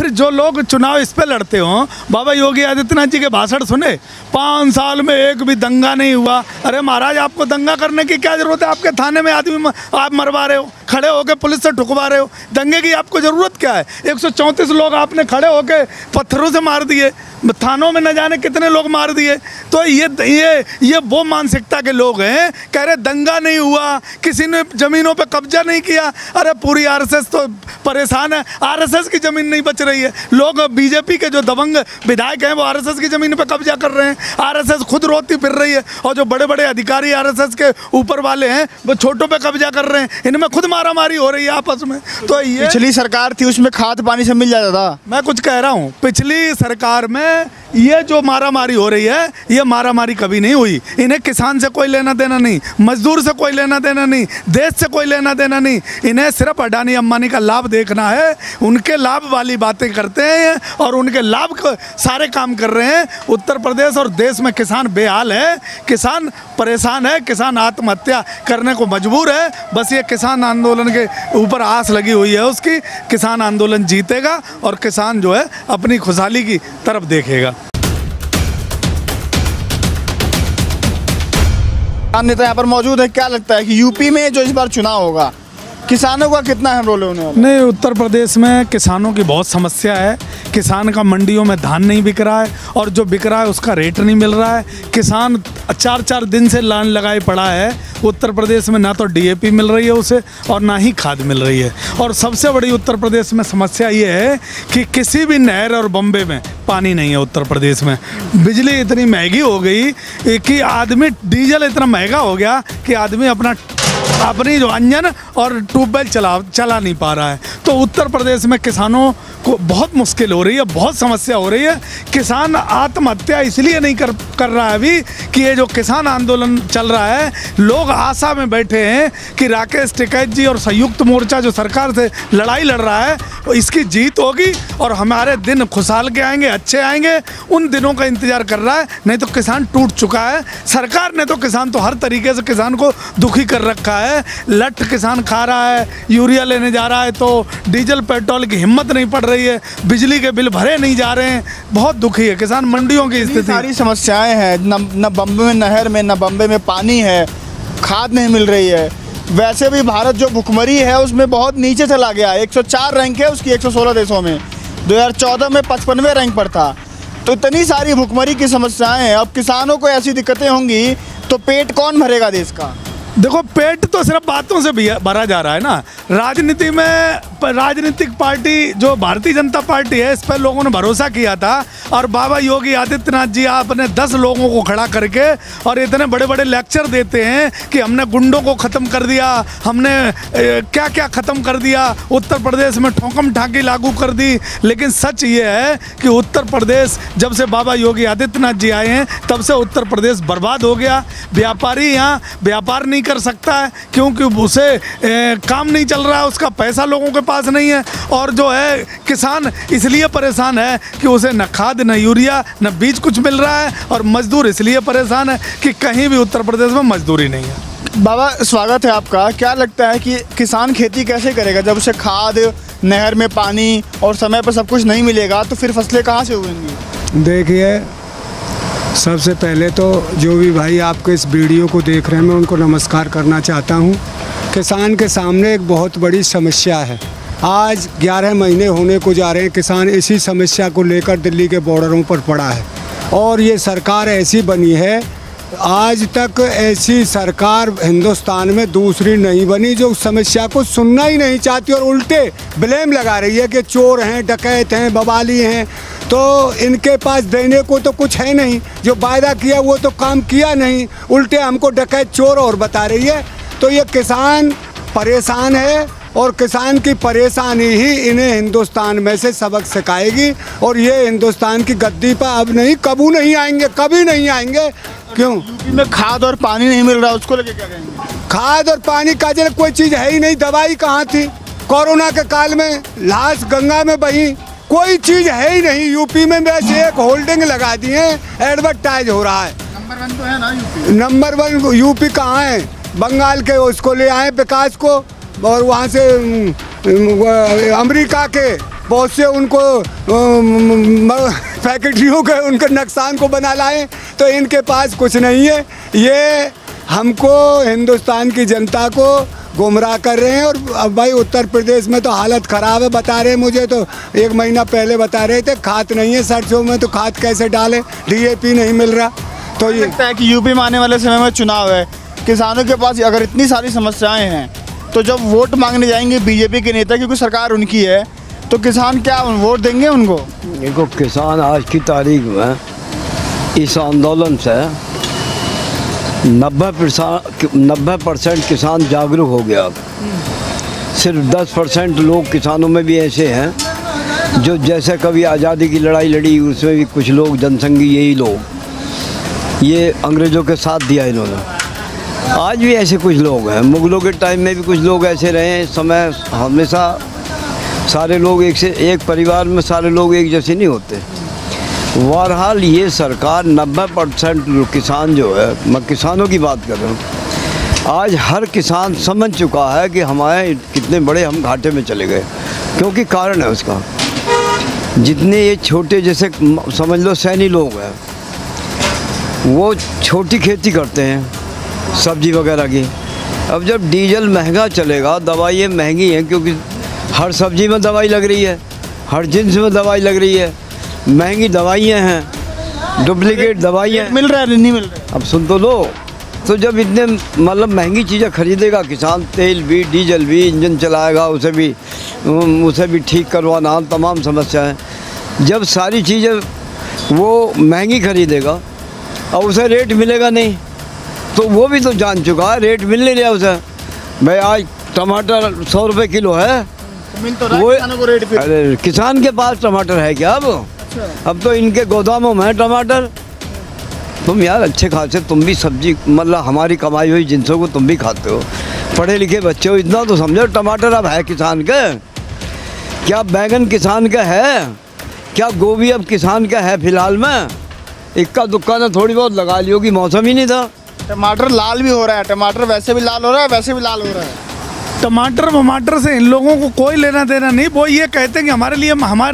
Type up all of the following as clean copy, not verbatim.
फिर जो लोग चुनाव इस पे लड़ते हो, बाबा योगी आदित्यनाथ जी के भाषण सुने, 5 साल में एक भी दंगा नहीं हुआ। अरे महाराज, आपको दंगा करने की क्या जरूरत है? आपके थाने में आदमी आप मरवा रहे हो, खड़े होकर पुलिस से ठुकवा रहे हो, दंगे की आपको ज़रूरत क्या है? 134 लोग आपने खड़े होकर पत्थरों से मार दिए, थानों में न जाने कितने लोग मार दिए। तो ये वो मानसिकता के लोग हैं, कह रहे दंगा नहीं हुआ, किसी ने ज़मीनों पे कब्जा नहीं किया। अरे पूरी आरएसएस तो परेशान है, आरएसएस की ज़मीन नहीं बच रही है। लोग बीजेपी के जो दबंग विधायक हैं वो आरएसएस की ज़मीन पे कब्जा कर रहे हैं, आरएसएस खुद रोती फिर रही है, और जो बड़े बड़े अधिकारी आरएसएस के ऊपर वाले हैं वो छोटों पे कब्जा कर रहे हैं, इनमें खुद मारामारी हो रही है आपस में। तो ये पिछली सरकार थी, उसमें खाद पानी से मिल जाता था। मैं कुछ कह रहा हूँ, पिछली सरकार में ये जो मारामारी हो रही है, ये मारामारी कभी नहीं हुई। इन्हें किसान से कोई लेना देना नहीं, मजदूर से कोई लेना देना नहीं, देश से कोई लेना देना नहीं। इन्हें सिर्फ अडानी अंबानी का लाभ देखना है, उनके लाभ वाली बातें करते हैं और उनके लाभ को सारे काम कर रहे हैं। उत्तर प्रदेश और देश में किसान बेहाल है, किसान परेशान है, किसान आत्महत्या करने को मजबूर है। बस ये किसान आंदोलन के ऊपर आस लगी हुई है उसकी, किसान आंदोलन जीतेगा और किसान जो है अपनी खुशहाली की तरफ देखेगा। नेता यहाँ पर मौजूद है, क्या लगता है कि यूपी में जो इस बार चुनाव होगा, किसानों का कितना अहम रोल होने वाला? नहीं, उत्तर प्रदेश में किसानों की बहुत समस्या है। किसान का मंडियों में धान नहीं बिक रहा है, और जो बिक रहा है उसका रेट नहीं मिल रहा है। किसान 4-4 दिन से लाइन लगाए पड़ा है। उत्तर प्रदेश में ना तो डीएपी मिल रही है उसे, और ना ही खाद मिल रही है। और सबसे बड़ी उत्तर प्रदेश में समस्या ये है कि किसी भी नहर और बम्बे में पानी नहीं है। उत्तर प्रदेश में बिजली इतनी महंगी हो गई कि आदमी, डीजल इतना महंगा हो गया कि आदमी अपनी जो इंजन और ट्यूबवेल चला नहीं पा रहा है। तो उत्तर प्रदेश में किसानों को बहुत मुश्किल हो रही है, बहुत समस्या हो रही है। किसान आत्महत्या इसलिए नहीं कर रहा है अभी कि ये जो किसान आंदोलन चल रहा है, लोग आशा में बैठे हैं कि राकेश टिकैत जी और संयुक्त मोर्चा जो सरकार से लड़ाई लड़ रहा है, इसकी जीत होगी और हमारे दिन खुशहाल के आएंगे, अच्छे आएंगे। उन दिनों का इंतजार कर रहा है, नहीं तो किसान टूट चुका है। सरकार ने तो किसान तो हर तरीके से किसान को दुखी कर रखा है। लठ किसान खा रहा है, यूरिया लेने जा रहा है तो डीजल पेट्रोल की हिम्मत नहीं पड़ रही है, बिजली के बिल भरे नहीं जा रहे हैं। बहुत दुखी है किसान, मंडियों की स्थिति, सारी समस्याएं हैं। न बम्बे में नहर में, न बम्बे में पानी है, खाद नहीं मिल रही है। वैसे भी भारत जो भुखमरी है उसमें बहुत नीचे चला गया है। 104 रैंक है उसकी 116 देशों में, 2014 में 55वें रैंक पर था। तो इतनी सारी भुखमरी की समस्याएं हैं। अब किसानों को ऐसी दिक्कतें होंगी तो पेट कौन भरेगा देश का? देखो, पेट तो सिर्फ बातों से भरा जा रहा है ना। राजनीति में राजनीतिक पार्टी जो भारतीय जनता पार्टी है, इस पर लोगों ने भरोसा किया था, और बाबा योगी आदित्यनाथ जी आपने 10 लोगों को खड़ा करके और इतने बड़े बड़े लेक्चर देते हैं कि हमने गुंडों को ख़त्म कर दिया, हमने क्या क्या ख़त्म कर दिया, उत्तर प्रदेश में ठोकम ठाकी लागू कर दी। लेकिन सच ये है कि उत्तर प्रदेश जब से बाबा योगी आदित्यनाथ जी आए हैं तब से उत्तर प्रदेश बर्बाद हो गया। व्यापारी यहाँ व्यापार नहीं कर सकता है क्योंकि उसे काम नहीं चल रहा है, उसका पैसा लोगों के पास नहीं है। और जो है किसान इसलिए परेशान है कि उसे न खाद, न यूरिया, न बीज कुछ मिल रहा है, और मजदूर इसलिए परेशान है कि कहीं भी उत्तर प्रदेश में मजदूरी नहीं है। बाबा, स्वागत है आपका। क्या लगता है कि किसान खेती कैसे करेगा जब उसे खाद, नहर में पानी और समय पर सब कुछ नहीं मिलेगा? तो फिर फसलें कहाँ से उगेंगी? देखिए, सबसे पहले तो जो भी भाई आपके इस वीडियो को देख रहे हैं, मैं उनको नमस्कार करना चाहता हूं। किसान के सामने एक बहुत बड़ी समस्या है। आज 11 महीने होने को जा रहे हैं, किसान इसी समस्या को लेकर दिल्ली के बॉर्डरों पर पड़ा है। और ये सरकार ऐसी बनी है, आज तक ऐसी सरकार हिंदुस्तान में दूसरी नहीं बनी जो समस्या को सुनना ही नहीं चाहती और उल्टे ब्लेम लगा रही है कि चोर हैं, डकैत हैं, बवाली हैं। तो इनके पास देने को तो कुछ है नहीं, जो वायदा किया वो तो काम किया नहीं, उल्टे हमको डकैत, चोर और बता रही है। तो ये किसान परेशान है और किसान की परेशानी ही इन्हें हिंदुस्तान में से सबक सिखाएगी, और ये हिंदुस्तान की गद्दी पर अब नहीं, कभी नहीं आएंगे, कभी नहीं आएंगे। क्यों? यूपी में खाद और पानी नहीं मिल रहा, उसको लेके क्या कहेंगे? खाद और पानी का जल कोई चीज़ है ही नहीं। दवाई कहाँ थी? कोरोना के काल में लाश गंगा में बही, कोई चीज़ है ही नहीं यूपी में। बस एक होल्डिंग लगा दी है, एडवर्टाइज हो रहा है। नंबर 1 तो है ना यूपी? नंबर 1 यूपी कहाँ है? बंगाल के उसको ले आए विकास को, और वहाँ से अमेरिका के बहुत से उनको फैक्ट्रियों के उनके नुकसान को बना लाएं, तो इनके पास कुछ नहीं है। ये हमको, हिंदुस्तान की जनता को गुमराह कर रहे हैं। और अब भाई उत्तर प्रदेश में तो हालत ख़राब है, बता रहे हैं मुझे तो 1 महीना पहले बता रहे थे खाद नहीं है सरसों में, तो खाद कैसे डालें, DAP नहीं मिल रहा। तो ये लगता है कि यूपी में आने वाले समय में चुनाव है, किसानों के पास अगर इतनी सारी समस्याएं हैं, तो जब वोट मांगने जाएंगे बीजेपी के नेता, क्योंकि सरकार उनकी है, तो किसान क्या वोट देंगे उनको? देखो, किसान आज की तारीख में इस आंदोलन से 90% किसान जागरूक हो गया। सिर्फ 10% लोग किसानों में भी ऐसे हैं जो जैसे कभी आज़ादी की लड़ाई लड़ी, उसमें भी कुछ लोग जनसंघी, यही लोग, ये अंग्रेज़ों के साथ दिया इन्होंने। आज भी ऐसे कुछ लोग हैं, मुग़लों के टाइम में भी कुछ लोग ऐसे रहे हैं। इस समय हमेशा सारे लोग एक परिवार में सारे लोग एक जैसे नहीं होते। बहरहाल ये सरकार 90% किसान जो है, मैं किसानों की बात कर रहा हूँ, आज हर किसान समझ चुका है कि हमारे कितने बड़े हम घाटे में चले गए। क्योंकि कारण है उसका, जितने ये छोटे जैसे समझ लो सैनी लोग हैं, वो छोटी खेती करते हैं सब्जी वगैरह की। अब जब डीजल महंगा चलेगा, दवाइयाँ महंगी हैं, क्योंकि हर सब्जी में दवाई लग रही है, हर जिन्स में दवाई लग रही है, महंगी दवाइयाँ हैं, डुप्लीकेट दवाइयाँ मिल रहा है नहीं मिल रहा है। अब सुन तो लो, तो जब इतने मतलब महंगी चीज़ें खरीदेगा किसान, तेल भी, डीजल भी, इंजन चलाएगा, उसे भी ठीक करवाना, तमाम समस्याएं। जब सारी चीज़ें वो महंगी खरीदेगा और उसे रेट मिलेगा नहीं, तो वो भी तो जान चुका है रेट मिल नहीं रहा उसे। भाई आज टमाटर 100 रुपये किलो है, मिल तो रहा है किसानों को रेट फिर। अरे किसान के पास टमाटर है क्या अब तो इनके गोदामों में है टमाटर। तुम यार अच्छे खासे, तुम भी सब्जी मतलब हमारी कमाई हुई जिनसों को तुम भी खाते हो, पढ़े लिखे बच्चे हो, इतना तो समझो टमाटर अब है किसान का। क्या बैगन किसान का है? क्या गोभी अब किसान का है? फिलहाल में इक्का दुक्का ने थोड़ी बहुत लगा ली होगी, मौसम ही नहीं था। टमाटर लाल भी हो रहा है, टमाटर वैसे भी लाल हो रहा है, वैसे भी लाल हो रहा है। टमाटर से इन लोगों को कोई लेना देना नहीं। वो ये कहते हैं कि हमारे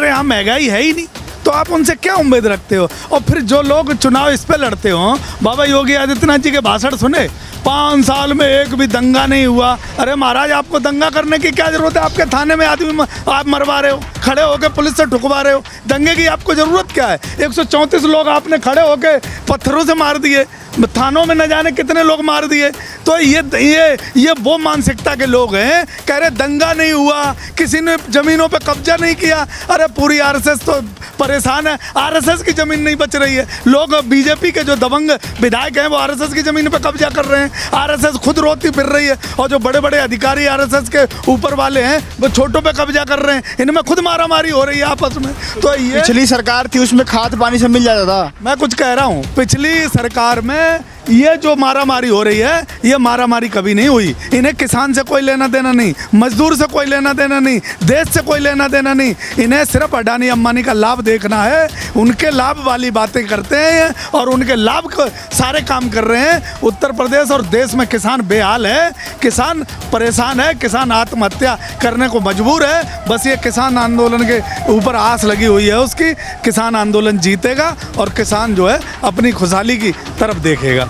यहाँ महंगाई है ही नहीं, तो आप उनसे क्या उम्मीद रखते हो? और फिर जो लोग चुनाव इस पे लड़ते हो, बाबा योगी आदित्यनाथ जी के भाषण सुने, 5 साल में एक भी दंगा नहीं हुआ। अरे महाराज, आपको दंगा करने की क्या जरूरत है? आपके थाने में आदमी आप मरवा रहे हो, खड़े होकर पुलिस से ठुकवा रहे हो, दंगे की आपको ज़रूरत क्या है? 134 लोग आपने खड़े होकर पत्थरों से मार दिए, थानों में न जाने कितने लोग मार दिए। तो ये वो मानसिकता के लोग हैं, कह रहे दंगा नहीं हुआ, किसी ने ज़मीनों पे कब्जा नहीं किया। अरे पूरी RSS तो परेशान है, RSS की ज़मीन नहीं बच रही है। लोग बीजेपी के जो दबंग विधायक हैं वो RSS की ज़मीन पे कब्जा कर रहे हैं, RSS खुद रोती फिर रही है, और जो बड़े बड़े अधिकारी RSS के ऊपर वाले हैं वो छोटों पे कब्जा कर रहे हैं, इनमें खुद मारामारी हो रही है आपस में। तो ये पिछली सरकार थी, उसमें खाद पानी से मिल जाता था। मैं कुछ कह रहा हूँ, पिछली सरकार में ये जो मारामारी हो रही है, ये मारामारी कभी नहीं हुई। इन्हें किसान से कोई लेना देना नहीं, मजदूर से कोई लेना देना नहीं, देश से कोई लेना देना नहीं। इन्हें सिर्फ अडानी अंबानी का लाभ देखना है, उनके लाभ वाली बातें करते हैं और उनके लाभ को सारे काम कर रहे हैं। उत्तर प्रदेश और देश में किसान बेहाल है, किसान परेशान है, किसान आत्महत्या करने को मजबूर है। बस ये किसान आंदोलन के ऊपर आस लगी हुई है उसकी, किसान आंदोलन जीतेगा और किसान जो है अपनी खुशहाली की तरफ देखेगा।